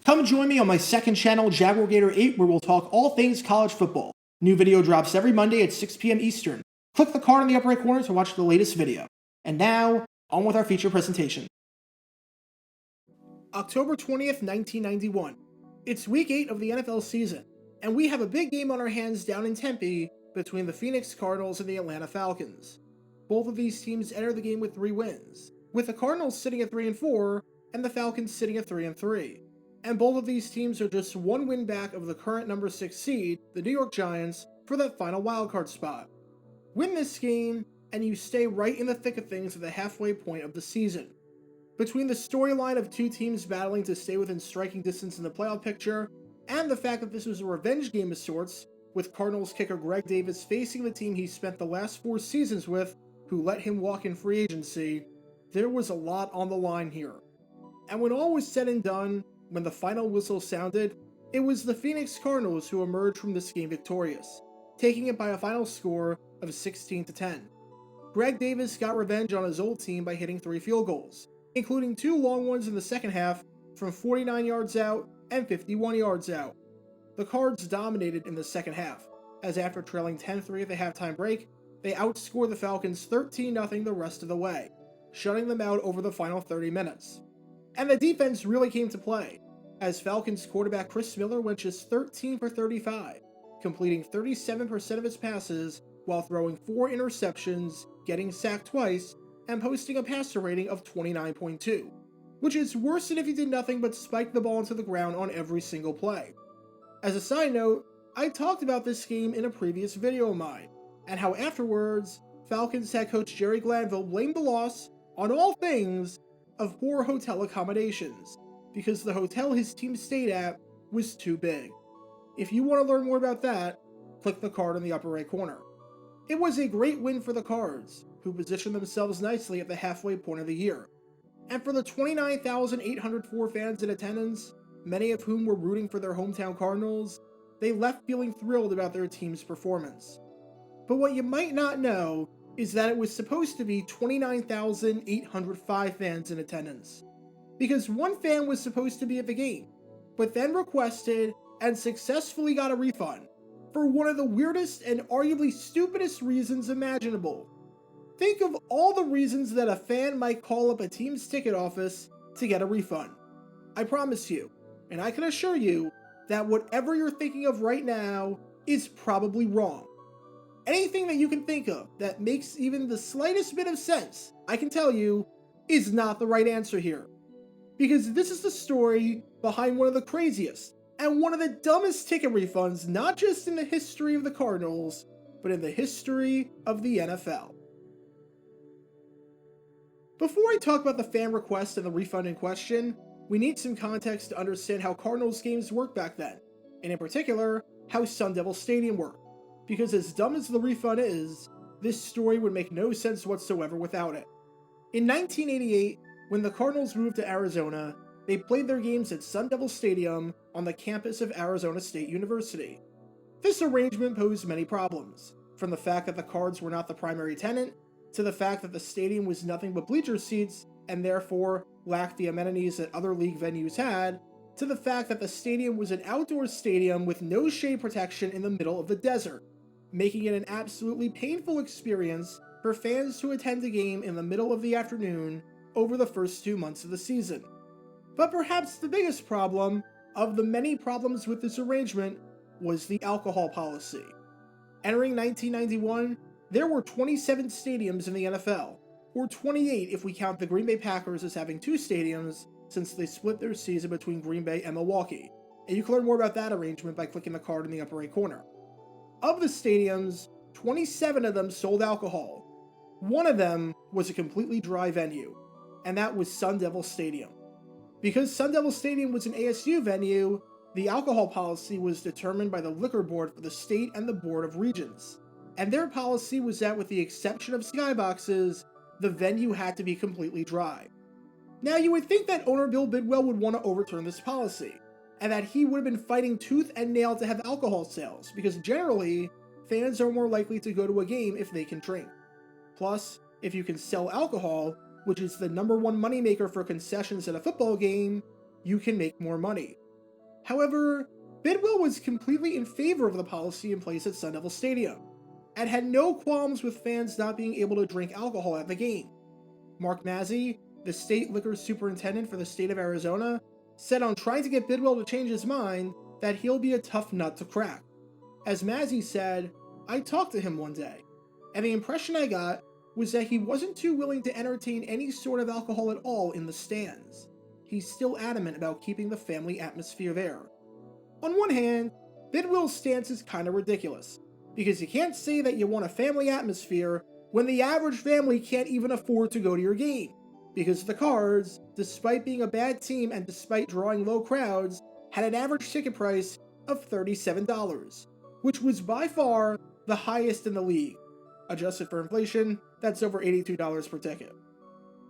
Come join me on my second channel, Jaguar Gator 8, where we'll talk all things college football. New video drops every Monday at 6 p.m. Eastern. Click the card in the upper right corner to watch the latest video. And now, on with our feature presentation. October 20th, 1991. It's week 8 of the NFL season, and we have a big game on our hands down in Tempe between the Phoenix Cardinals and the Atlanta Falcons. Both of these teams enter the game with 3 wins, with the Cardinals sitting at 3-4 and the Falcons sitting at 3-3. And both of these teams are just 1 win back of the current number 6 seed, the New York Giants, for that final wildcard spot. Win this game, and you stay right in the thick of things at the halfway point of the season. Between the storyline of 2 teams battling to stay within striking distance in the playoff picture, and the fact that this was a revenge game of sorts, with Cardinals kicker Greg Davis facing the team he spent the last 4 seasons with, who let him walk in free agency, there was a lot on the line here. And when all was said and done, when the final whistle sounded, it was the Phoenix Cardinals who emerged from this game victorious, taking it by a final score of 16-10. Greg Davis got revenge on his old team by hitting 3 field goals, including 2 long ones in the second half from 49 yards out and 51 yards out. The Cards dominated in the second half, as after trailing 10-3 at the halftime break, they outscored the Falcons 13-0 the rest of the way, shutting them out over the final 30 minutes. And the defense really came to play, as Falcons quarterback Chris Miller went just 13 for 35, completing 37% of his passes while throwing 4 interceptions, getting sacked twice, and posting a passer rating of 29.2, which is worse than if he did nothing but spike the ball into the ground on every single play. As a side note, I talked about this game in a previous video of mine, and how afterwards, Falcons head coach Jerry Glanville blamed the loss on all things of poor hotel accommodations, because the hotel his team stayed at was too big. If you want to learn more about that, click the card in the upper right corner. It was a great win for the Cards, who positioned themselves nicely at the halfway point of the year. And for the 29,804 fans in attendance, many of whom were rooting for their hometown Cardinals, they left feeling thrilled about their team's performance. But what you might not know is that it was supposed to be 29,805 fans in attendance, because one fan was supposed to be at the game, but then requested and successfully got a refund for one of the weirdest and arguably stupidest reasons imaginable. Think of all the reasons that a fan might call up a team's ticket office to get a refund. I promise you, and I can assure you, that whatever you're thinking of right now is probably wrong. Anything that you can think of that makes even the slightest bit of sense, I can tell you, is not the right answer here. Because this is the story behind one of the craziest and one of the dumbest ticket refunds, not just in the history of the Cardinals, but in the history of the NFL. Before I talk about the fan request and the refund in question, we need some context to understand how Cardinals games worked back then, and in particular, how Sun Devil Stadium worked. Because as dumb as the refund is, this story would make no sense whatsoever without it. In 1988, when the Cardinals moved to Arizona, they played their games at Sun Devil Stadium on the campus of Arizona State University. This arrangement posed many problems, from the fact that the Cards were not the primary tenant, to the fact that the stadium was nothing but bleacher seats and therefore lacked the amenities that other league venues had, to the fact that the stadium was an outdoor stadium with no shade protection in the middle of the desert, making it an absolutely painful experience for fans to attend a game in the middle of the afternoon over the first 2 months of the season. But perhaps the biggest problem, of the many problems with this arrangement, was the alcohol policy. Entering 1991, there were 27 stadiums in the NFL, or 28 if we count the Green Bay Packers as having 2 stadiums, since they split their season between Green Bay and Milwaukee, and you can learn more about that arrangement by clicking the card in the upper right corner. Of the stadiums, 27 of them sold alcohol. One of them was a completely dry venue, and that was Sun Devil Stadium. Because Sun Devil Stadium was an ASU venue, the alcohol policy was determined by the liquor board for the state and the Board of Regents, and their policy was that with the exception of skyboxes, the venue had to be completely dry. Now you would think that owner Bill Bidwell would want to overturn this policy, and that he would have been fighting tooth and nail to have alcohol sales, because generally, fans are more likely to go to a game if they can drink. Plus, if you can sell alcohol, which is the #1 moneymaker for concessions at a football game, you can make more money. However, Bidwell was completely in favor of the policy in place at Sun Devil Stadium, and had no qualms with fans not being able to drink alcohol at the game. Mark Mazzy, the state liquor superintendent for the state of Arizona, said on trying to get Bidwell to change his mind that he'll be a tough nut to crack. As Mazzy said, "I talked to him one day, and the impression I got was that he wasn't too willing to entertain any sort of alcohol at all in the stands. He's still adamant about keeping the family atmosphere there." On one hand, Bidwell's stance is kinda ridiculous, because you can't say that you want a family atmosphere when the average family can't even afford to go to your game, because the Cards, despite being a bad team and despite drawing low crowds, had an average ticket price of $37, which was by far the highest in the league. Adjusted for inflation, that's over $82 per ticket.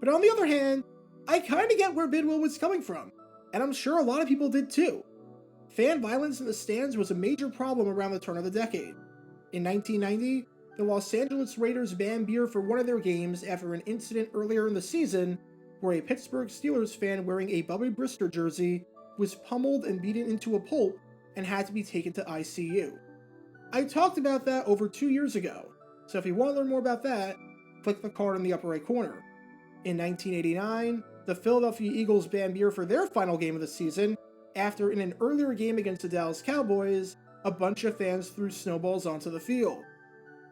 But on the other hand, I kinda get where Bidwell was coming from, and I'm sure a lot of people did too. Fan violence in the stands was a major problem around the turn of the decade. In 1990, the Los Angeles Raiders banned beer for one of their games after an incident earlier in the season where a Pittsburgh Steelers fan wearing a Bubby Brister jersey was pummeled and beaten into a pulp and had to be taken to ICU. I talked about that over 2 years ago, so if you want to learn more about that, click the card in the upper right corner. In 1989, the Philadelphia Eagles banned beer for their final game of the season after, in an earlier game against the Dallas Cowboys, a bunch of fans threw snowballs onto the field.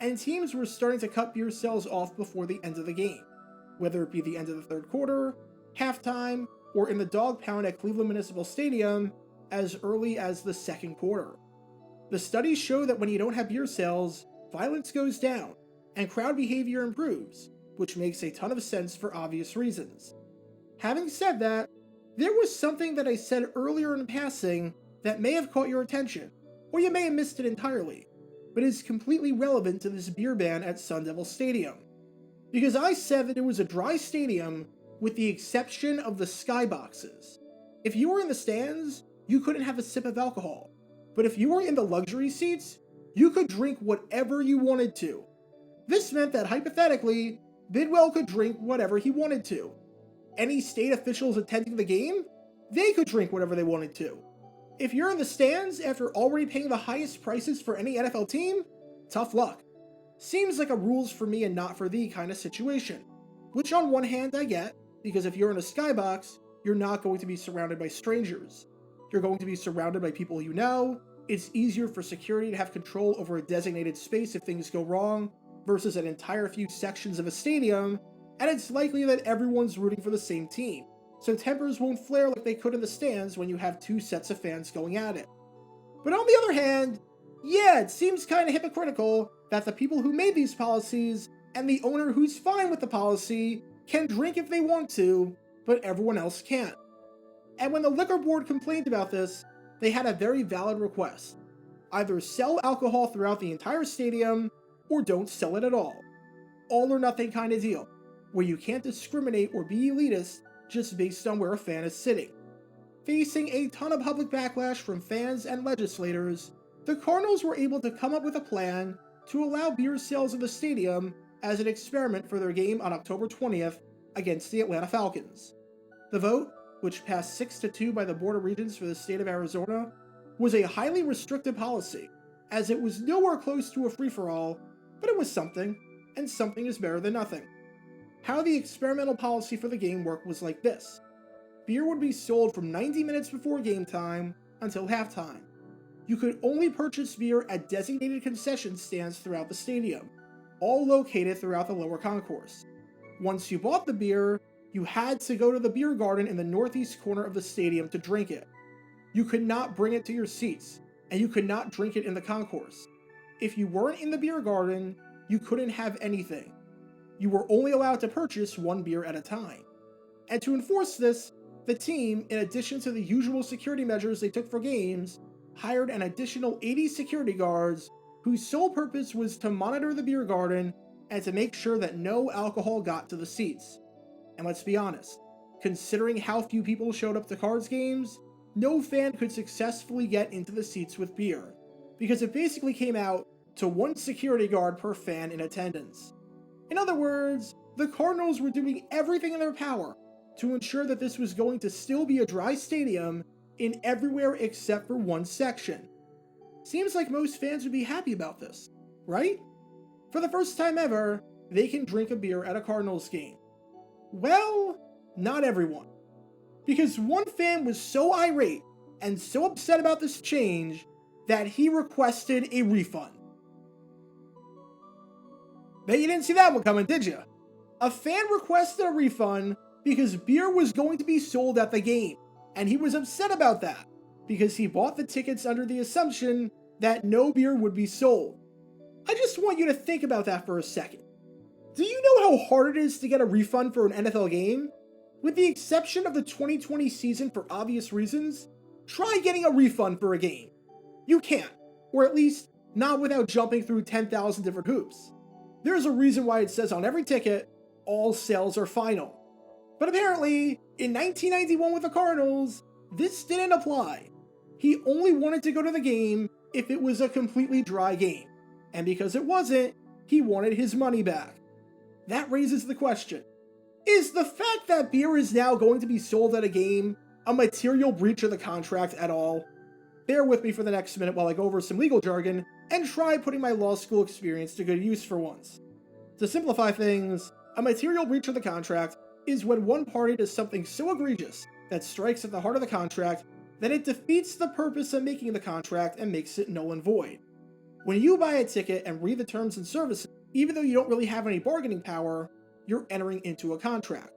And teams were starting to cut beer sales off before the end of the game, whether it be the end of the third quarter, halftime, or in the dog pound at Cleveland Municipal Stadium as early as the second quarter. The studies show that when you don't have beer sales, violence goes down, and crowd behavior improves, which makes a ton of sense for obvious reasons. Having said that, there was something that I said earlier in passing that may have caught your attention, or you may have missed it entirely, but is completely relevant to this beer ban at Sun Devil Stadium. Because I said that it was a dry stadium with the exception of the skyboxes. If you were in the stands, you couldn't have a sip of alcohol, but if you were in the luxury seats, you could drink whatever you wanted to. This meant that hypothetically, Bidwell could drink whatever he wanted to. Any state officials attending the game, they could drink whatever they wanted to. If you're in the stands after already paying the highest prices for any NFL team, tough luck. Seems like a rules for me and not for thee kind of situation. Which on one hand I get, because if you're in a skybox, you're not going to be surrounded by strangers. You're going to be surrounded by people you know. It's easier for security to have control over a designated space if things go wrong, versus an entire few sections of a stadium, and it's likely that everyone's rooting for the same team, so tempers won't flare like they could in the stands when you have two sets of fans going at it. But on the other hand, yeah, it seems kinda hypocritical that the people who made these policies and the owner who's fine with the policy can drink if they want to, but everyone else can't. And when the liquor board complained about this, they had a very valid request. Either sell alcohol throughout the entire stadium, or don't sell it at all. All or nothing kind of deal, where you can't discriminate or be elitist just based on where a fan is sitting. Facing a ton of public backlash from fans and legislators, the Cardinals were able to come up with a plan to allow beer sales in the stadium as an experiment for their game on October 20th against the Atlanta Falcons. The vote, which passed 6-2 by the Board of Regents for the state of Arizona, was a highly restrictive policy, as it was nowhere close to a free-for-all, but it was something, and something is better than nothing. How the experimental policy for the game worked was like this. Beer would be sold from 90 minutes before game time until halftime. You could only purchase beer at designated concession stands throughout the stadium, all located throughout the lower concourse. Once you bought the beer, you had to go to the beer garden in the northeast corner of the stadium to drink it. You could not bring it to your seats, and you could not drink it in the concourse. If you weren't in the beer garden, you couldn't have anything. You were only allowed to purchase one beer at a time. And to enforce this, the team, in addition to the usual security measures they took for games, hired an additional 80 security guards whose sole purpose was to monitor the beer garden and to make sure that no alcohol got to the seats. And let's be honest, considering how few people showed up to Cards games, no fan could successfully get into the seats with beer, because it basically came out to one security guard per fan in attendance. In other words, the Cardinals were doing everything in their power to ensure that this was going to still be a dry stadium in everywhere except for one section. Seems like most fans would be happy about this, right? For the first time ever, they can drink a beer at a Cardinals game. Well, not everyone. Because one fan was so irate and so upset about this change that he requested a refund. Bet you didn't see that one coming, did you? A fan requested a refund because beer was going to be sold at the game, and he was upset about that because he bought the tickets under the assumption that no beer would be sold. I just want you to think about that for a second. Do you know how hard it is to get a refund for an NFL game? With the exception of the 2020 season for obvious reasons, try getting a refund for a game. You can't, or at least not without jumping through 10,000 different hoops. There's a reason why it says on every ticket, all sales are final. But apparently, in 1991 with the Cardinals, this didn't apply. He only wanted to go to the game if it was a completely dry game. And because it wasn't, he wanted his money back. That raises the question, is the fact that beer is now going to be sold at a game a material breach of the contract at all? Bear with me for the next minute while I go over some legal jargon and try putting my law school experience to good use for once. To simplify things, a material breach of the contract is when one party does something so egregious that strikes at the heart of the contract that it defeats the purpose of making the contract and makes it null and void. When you buy a ticket and read the terms and services, even though you don't really have any bargaining power, you're entering into a contract.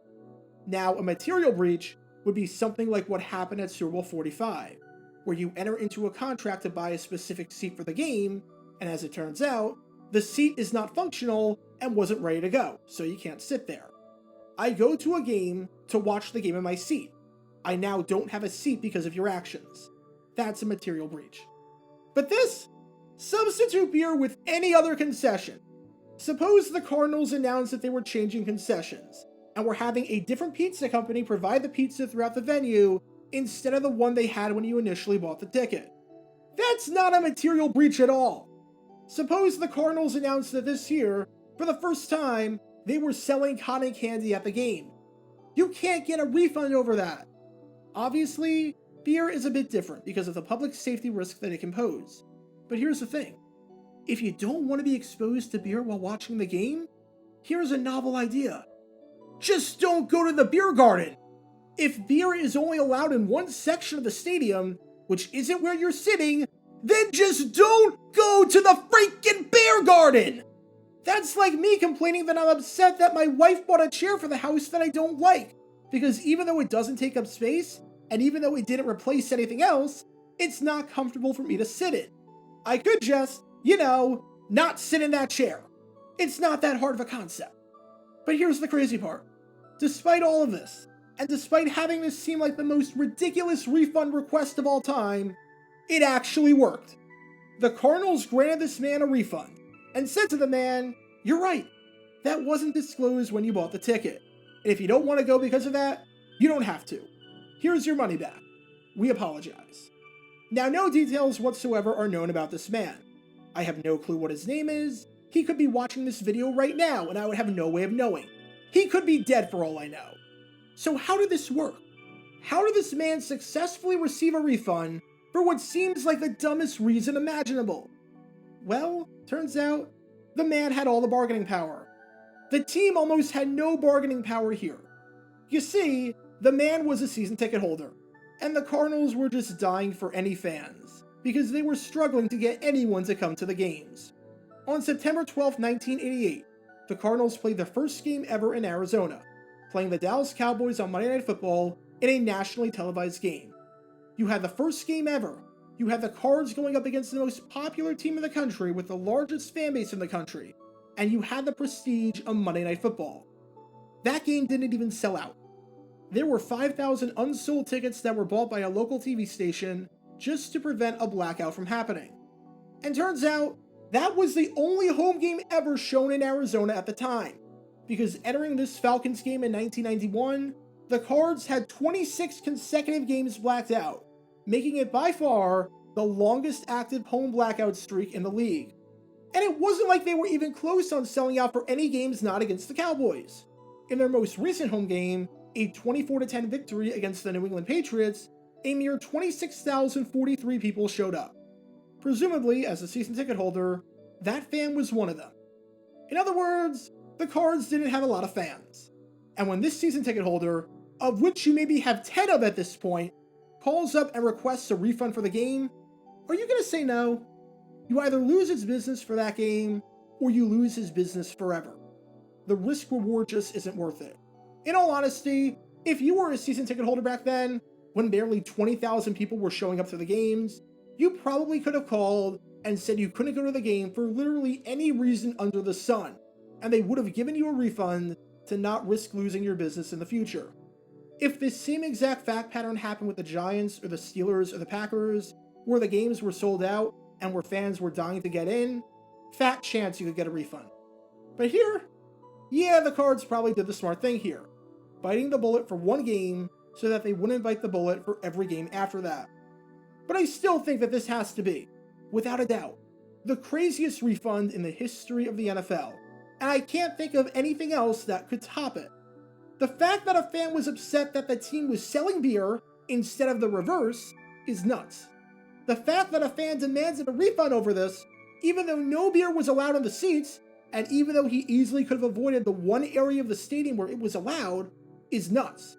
Now, a material breach would be something like what happened at Super Bowl 45, where you enter into a contract to buy a specific seat for the game, and as it turns out, the seat is not functional and wasn't ready to go, so you can't sit there. I go to a game to watch the game in my seat. I now don't have a seat because of your actions. That's a material breach. But this? Substitute beer with any other concession. Suppose the Cardinals announced that they were changing concessions, and were having a different pizza company provide the pizza throughout the venue instead of the one they had when you initially bought the ticket. That's not a material breach at all. Suppose the Cardinals announced that this year, for the first time, they were selling cotton candy at the game. You can't get a refund over that. Obviously, beer is a bit different because of the public safety risk that it can pose. But here's the thing. If you don't want to be exposed to beer while watching the game, here's a novel idea. Just don't go to the beer garden. If beer is only allowed in one section of the stadium, which isn't where you're sitting, then just don't go to the freaking beer garden! That's like me complaining that I'm upset that my wife bought a chair for the house that I don't like, because even though it doesn't take up space, and even though it didn't replace anything else, it's not comfortable for me to sit in. I could just, not sit in that chair. It's not that hard of a concept. But here's the crazy part. Despite all of this, and despite having this seem like the most ridiculous refund request of all time, it actually worked. The Cardinals granted this man a refund, and said to the man, "You're right, that wasn't disclosed when you bought the ticket. And if you don't want to go because of that, you don't have to. Here's your money back. We apologize." Now, no details whatsoever are known about this man. I have no clue what his name is. He could be watching this video right now, and I would have no way of knowing. He could be dead for all I know. So how did this work? How did this man successfully receive a refund for what seems like the dumbest reason imaginable? Well, turns out, the man had all the bargaining power. The team almost had no bargaining power here. You see, the man was a season ticket holder, and the Cardinals were just dying for any fans, because they were struggling to get anyone to come to the games. On September 12, 1988, the Cardinals played their first game ever in Arizona, playing the Dallas Cowboys on Monday Night Football in a nationally televised game. You had the first game ever. You had the Cards going up against the most popular team in the country with the largest fan base in the country, and you had the prestige of Monday Night Football. That game didn't even sell out. There were 5,000 unsold tickets that were bought by a local TV station just to prevent a blackout from happening. And turns out, that was the only home game ever shown in Arizona at the time, because entering this Falcons game in 1991, the Cards had 26 consecutive games blacked out, making it by far the longest active home blackout streak in the league. And it wasn't like they were even close on selling out for any games not against the Cowboys. In their most recent home game, a 24-10 victory against the New England Patriots, a mere 26,043 people showed up. Presumably, as a season ticket holder, that fan was one of them. In other words, the Cards didn't have a lot of fans. And when this season ticket holder, of which you maybe have 10 of at this point, calls up and requests a refund for the game, are you going to say no? You either lose his business for that game, or you lose his business forever. The risk-reward just isn't worth it. In all honesty, if you were a season ticket holder back then, when barely 20,000 people were showing up to the games, you probably could have called and said you couldn't go to the game for literally any reason under the sun, and they would have given you a refund to not risk losing your business in the future. If this same exact fact pattern happened with the Giants or the Steelers or the Packers, where the games were sold out and where fans were dying to get in, fat chance you could get a refund. But here, yeah, the Cards probably did the smart thing here, biting the bullet for one game so that they wouldn't bite the bullet for every game after that. But I still think that this has to be, without a doubt, the craziest refund in the history of the NFL, and I can't think of anything else that could top it. The fact that a fan was upset that the team was selling beer instead of the reverse is nuts. The fact that a fan demanded a refund over this, even though no beer was allowed in the seats, and even though he easily could have avoided the one area of the stadium where it was allowed, is nuts.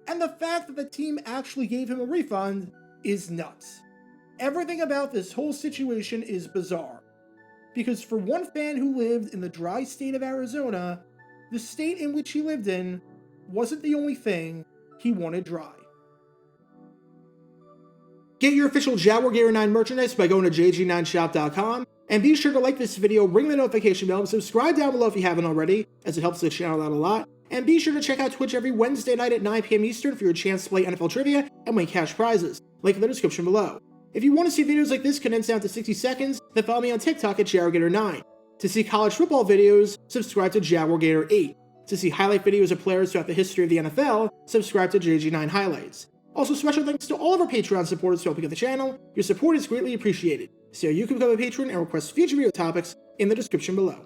And the fact that the team actually gave him a refund is nuts. Everything about this whole situation is bizarre. Because for one fan who lived in the dry state of Arizona, the state in which he lived in wasn't the only thing he wanted dry. Get your official Jaguar Gator 9 merchandise by going to jg9shop.com, and be sure to like this video, ring the notification bell, and subscribe down below if you haven't already, as it helps the channel out a lot. And be sure to check out Twitch every Wednesday night at 9 p.m. Eastern for your chance to play NFL trivia and win cash prizes. Link in the description below. If you want to see videos like this condensed down to 60 seconds, then follow me on TikTok at Jaguar Gator 9. To see college football videos, subscribe to Jaguar Gator 8. To see highlight videos of players throughout the history of the NFL, subscribe to JG9 Highlights. Also, special thanks to all of our Patreon supporters for helping out the channel. Your support is greatly appreciated. See how you can become a patron and request future video topics in the description below.